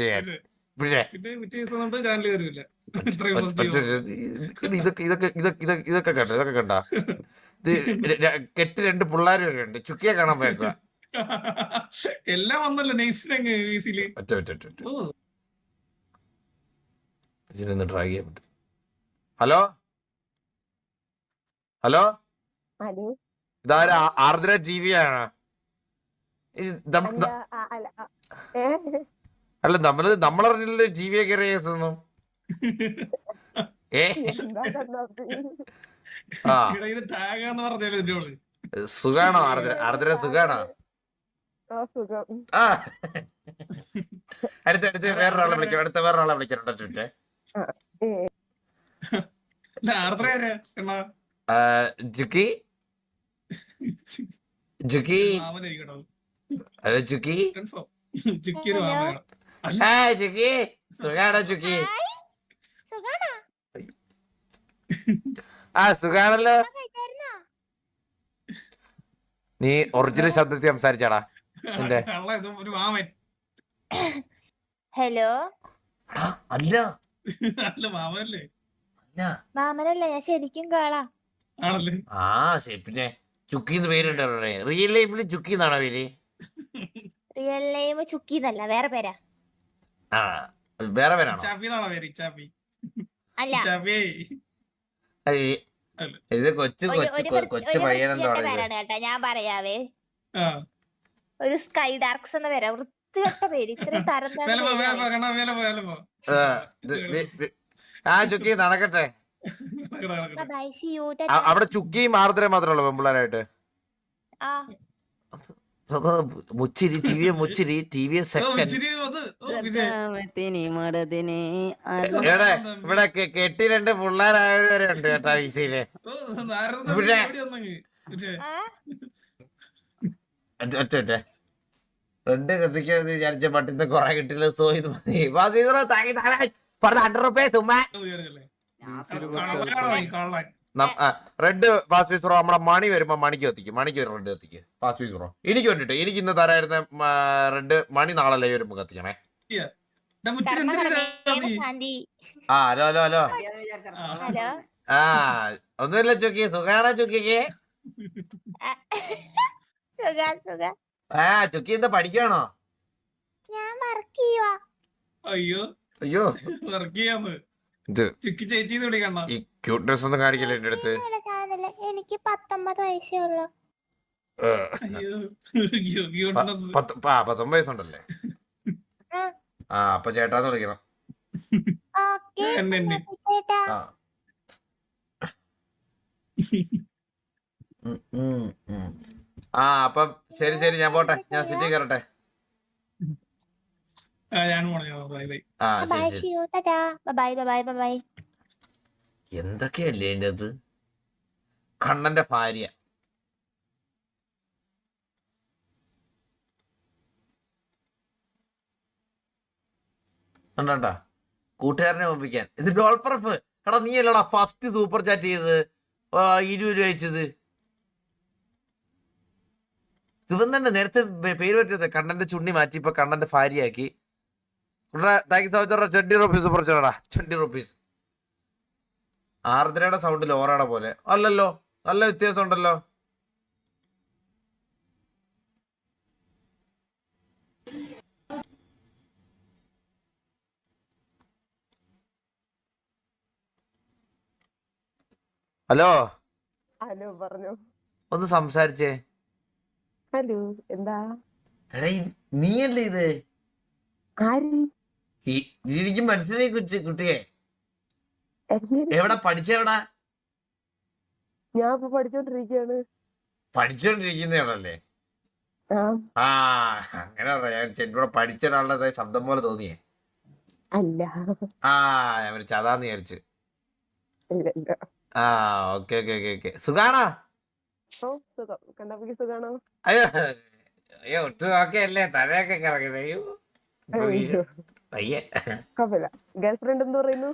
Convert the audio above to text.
ചെയ്യാൻ പിന്നെ ഇതൊക്കെ കണ്ട കെട്ട് രണ്ട് പിള്ളേർ വരെ ഉണ്ട്. ചുക്കിയെ കാണാൻ പോയേക്കുക. എല്ലാം വന്നല്ലോ നൈസിലങ്ങ് വീസില്. ഒറ്റ ഇതിനൊന്ന് ട്രൈ ചെയ്യാൻ പറ്റും. ഹലോ ഹലോ, ഇതാര ആർദ്ര ജീവിയാണ്? അല്ല നമ്മളറിഞ്ഞില്ല ജീവിയെ കയറിയൊന്നും. സുഖാണോ ആർദ്ര? സുഖാണോ? അടുത്ത വേറൊരാളെ വിളിക്കാം. വേറൊരാളെ വിളിക്കാനുണ്ട്. ജുക്കി ജുക്കി ഹലോ ജുക്കി. ജുക്കി സുഖാണോ? ജുക്കി സുഖാണല്ലോ. നീ ഒറിജിനൽ ശബ്ദത്തിൽ സംസാരിച്ചാടാ എന്റെ. ഹലോ. അല്ല മാമനല്ല, ഞാൻ ശരിക്കും കാളാ. പിന്നെ ചുക്കിന്ന് പേരുണ്ട്. റിയൽ ലൈഫില് ചുക്കി എന്നാണോ പേര്? റിയൽ നെയിം ചുക്കി എന്നല്ല, വേറെ പേരാ. വേറെ പേരാണോ? അല്ല, ഇത് കൊച്ചു പയ്യനെന്തോ പേരാണ് കേട്ടാ. ഞാൻ പറയാവേ, ഒരു സ്കൈ ഡാർക്സ് എന്ന പേരാ. വൃത്തികെട്ട പേര്. ഇത്രയും തരം ചുക്കി നടക്കട്ടെ. അവിടെ ചുക്കിയും ആർദ്രയും മാത്രമല്ലോ പെമ്പിള്ളേരായിട്ട്? മുച്ചിരി ടി വി സെക്കൻഡ്. ഇവിടെ കെട്ടി രണ്ട് പിള്ളേരായവരെ ഉണ്ട് കേട്ടാ വിസിയില്. ഒറ്റ രണ്ട് കത്തിക്കാന്ന് വിചാരിച്ച പട്ടിന്ന് കൊറേ കിട്ടില്ല. സോ ഇത് മതി. 100 rupees ഉമ്മ. Red pass fees bro. നമ്മുടെ മണി വരുമ്പോ മണിക്ക് കത്തിക്കും. മണിക്ക് വരും റെഡ് കത്തിക്ക്. പാസ് ഫീസ് ബ്രോ എനിക്ക് വേണ്ടിട്ട്. എനിക്ക് ഇന്ന് തരായിരുന്ന റെഡ് മണി നാളെ ലൈവ് വരുമ്പോ കത്തിക്കണേ. ഹലോ. ഒന്നുമില്ല ചുക്കി. സുഖാണോ ചുക്കിക്ക്? ചുക്കി എന്താ പഠിക്കാണോ? ഞാൻ വർക്ക് ചെയ്യുവാ. അയ്യോ ഈ ക്യൂട്ട്നെസ് ഒന്നും കാണിക്കില്ല എന്റെ അടുത്ത്. എനിക്ക് 19 വയസ്സേ ഉള്ളൂ. 19 വയസ്സുണ്ടല്ലേ? അപ്പൊ ചേട്ടാന്ന് വിളിക്കണം. അപ്പൊ ശരി ഞാൻ പോട്ടെ. ഞാൻ സിറ്റി കയറട്ടെ. എന്തൊക്കെയല്ലേ എന്റെ അത്? കണ്ണന്റെ ഭാര്യ കണ്ടാ കൂട്ടുകാരനെ ഒപ്പിക്കാൻ. ഇത് ഡോൾപ്രഫ്. എടാ നീ അല്ലടാ ഫസ്റ്റ് സൂപ്പർ ചാറ്റ് ചെയ്തത് 20 രൂപ അയച്ചത്. ഇവൻ തന്നെ നേരത്തെ പേര് പറ്റിയത്. കണ്ണന്റെ ചുണ്ണി മാറ്റി ഇപ്പൊ കണ്ണന്റെ ഭാര്യയാക്കി. Thank you so much. 20 rupees super ചാറ്റാ. 20 rupees. ആർദ്രയുടെ സൗണ്ട് ലോറയുടെ പോലെ അല്ലല്ലോ. നല്ല വ്യത്യാസം ഉണ്ടല്ലോ. ഹലോ പറഞ്ഞു. ഒന്ന് സംസാരിച്ചേ. ഹലോ എന്താ? എടാ നീയല്ലേ ഇത്? ആര്? എനിക്ക് മനസ്സിലായി കുട്ടിയെ. എവിടെ പഠിച്ചെവിടാ? ഞാൻ ഇപ്പൊ പഠിച്ചോണ്ടിരിക്കുകയാണ്. പഠിച്ചോണ്ടിരിക്കുന്നതാണല്ലേ? അങ്ങനെ പറയാ. എന്നോട് പഠിച്ച ഒരാളുടെ ശബ്ദം പോലെ തോന്നിയേ. അല്ല ഞാൻ വിളിച്ച അതാന്ന് വിചാരിച്ചു. ഓക്കെ. സുഖാണോ? സുഖം. കണ്ടപ്പോ സുഖാണോ? അയ്യോ ഒട്ടും ഓക്കെ അല്ലേ? തലയൊക്കെ കിടക്കുന്നത്. പയ്യെ ഗേൾ ഫ്രണ്ട് എന്ത് പറയുന്നു?